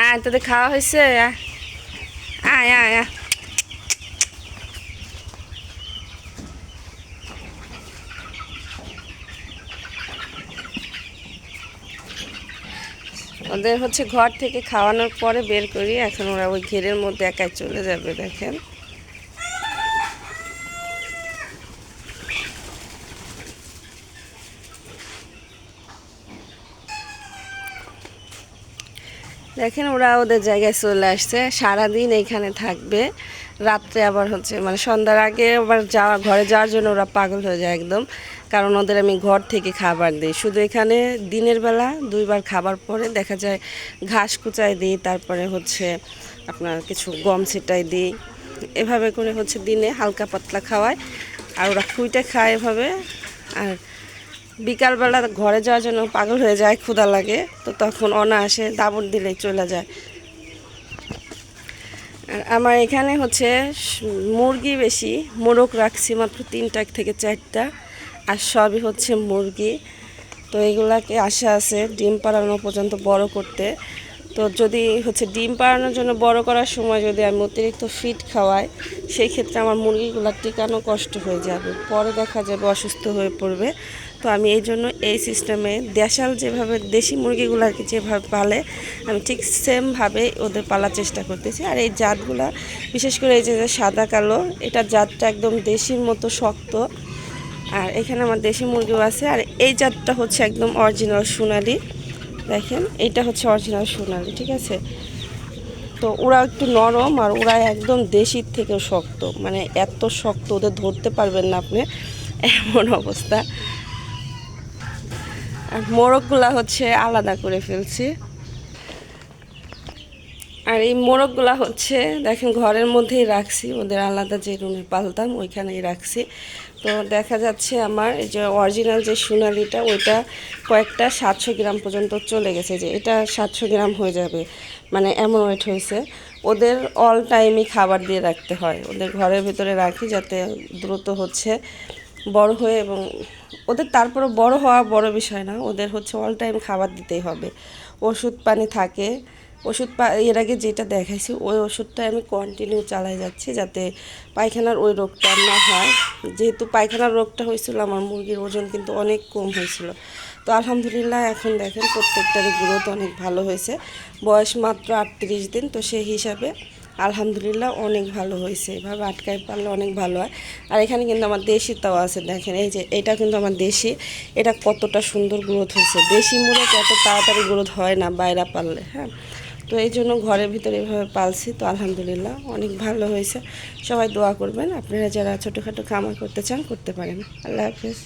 আয় তোদের খাওয়া হয়েছে? আয় আয় আয়। ওদের হচ্ছে ঘর থেকে খাওয়ানোর পরে বের করি, এখন ওরা ওই ঘেরের মধ্যে একাই চলে যাবে। দেখেন দেখেন ওরা ওদের জায়গায় চলে আসছে, সারাদিন এইখানে থাকবে। রাত্রে আবার হচ্ছে মানে সন্ধ্যার আগে আবার ঘরে যাওয়ার জন্য ওরা পাগল হয়ে যায় একদম, কারণ ওদের আমি ঘর থেকে খাবার দিই। শুধু এখানে দিনের বেলা 2বার খাবার পরে দেখা যায় ঘাস কুচাই দিই, তারপরে হচ্ছে আপনার কিছু গম ছিটাই দিই। এভাবে করে হচ্ছে দিনে হালকা পাতলা খাওয়ায়, আর ওরা খুঁইটা খায় এভাবে। আর বিকালবেলা ঘরে যাওয়ার জন্য পাগল হয়ে যায়, ক্ষুধা লাগে, তো তখন অনায়াসে দাবড় দিলেই চলে যায়। আর আমার এখানে হচ্ছে মুরগি বেশি, মোরগ রাখছি মাত্র 3টা থেকে 4টা, আর সবই হচ্ছে মুরগি। তো এগুলাকে আশা আছে ডিম পাড়ানো পর্যন্ত বড় করতে। তো যদি হচ্ছে ডিম পাড়ানোর জন্য বড় করার সময় যদি আমি অতিরিক্ত ফিড খাওয়াই, সেই ক্ষেত্রে আমার মুরগিগুলো টিকানো কষ্ট হয়ে যাবে, পরে দেখা যাবে অসুস্থ হয়ে পড়বে। তো আমি এই জন্য এই সিস্টেমে দেশাল যেভাবে দেশি মুরগিগুলোকে যেভাবে পালে আমি ঠিক সেমভাবে ওদের পালার চেষ্টা করতেছি। আর এই জাতগুলা বিশেষ করে এই যে সাদা কালো, এটা জাতটা একদম দেশির মতো শক্ত। আর এখানে আমার দেশি মুরগিও আছে, আর এই জাতটা হচ্ছে একদম অরিজিনাল সোনালি। দেখেন এইটা হচ্ছে অরিজিনাল সোনালি, ঠিক আছে। তো ওরা একটু নরম, আর ওরা একদম দেশির থেকেও শক্ত, মানে এত শক্ত ওদের ধরতে পারবেন না আপনি, এমন অবস্থা। আর মোরগগুলা হচ্ছে আলাদা করে ফেলছি। আর এই মোরগগুলা হচ্ছে দেখেন ঘরের মধ্যেই রাখছি, ওদের আলাদা যে রুমে পালতাম ওইখানেই রাখছি। তো দেখা যাচ্ছে আমার এই যে অরিজিনাল যে সোনালিটা, ওইটা কয়েকটা 700 গ্রাম পর্যন্ত চলে গেছে, যে এটা 700 গ্রাম হয়ে যাবে, মানে এমন ওয়েট হয়েছে। ওদের অল টাইমই খাবার দিয়ে রাখতে হয়, ওদের ঘরের ভিতরে রাখি যাতে দ্রুত হচ্ছে বড় হয়ে, এবং ওদের তারপরে বড় হওয়া বড় বিষয় না, ওদের হচ্ছে অল টাইম খাবার দিতেই হবে। ওষুধ পানি থাকে, এর আগে যেটা দেখাইছি ওই ওষুধটা আমি কন্টিনিউ চালাই যাচ্ছি, যাতে পায়খানার ওই রোগটা না হয়। যেহেতু পায়খানার রোগটা হয়েছিল, আমার মুরগির ওজন কিন্তু অনেক কম হয়েছিল। তো আলহামদুলিল্লাহ এখন দেখেন প্রত্যেকটারই গ্রোথ অনেক ভালো হয়েছে। বয়স মাত্র 38 দিন, তো সেই হিসাবে আলহামদুলিল্লাহ অনেক ভালো হয়েছে। এভাবে আটকায় পারলে অনেক ভালো হয়। আর এখানে কিন্তু আমার দেশি তাও আছে, দেখেন এই যে এটা কিন্তু আমার দেশি, এটা কতটা সুন্দর গ্রোথ হয়েছে। দেশি মুরগ এত তাড়াতাড়ি গ্রোথ হয় না বাইরে পারলে, হ্যাঁ। তো এই জন্য ঘরের ভিতরে এভাবে পালছি, তো আলহামদুলিল্লাহ অনেক ভালো হয়েছে। সবাই দোয়া করবেন, আপনারা যারা ছোটোখাটো খামার করতে চান করতে পারেন। আল্লাহ হাফেজ।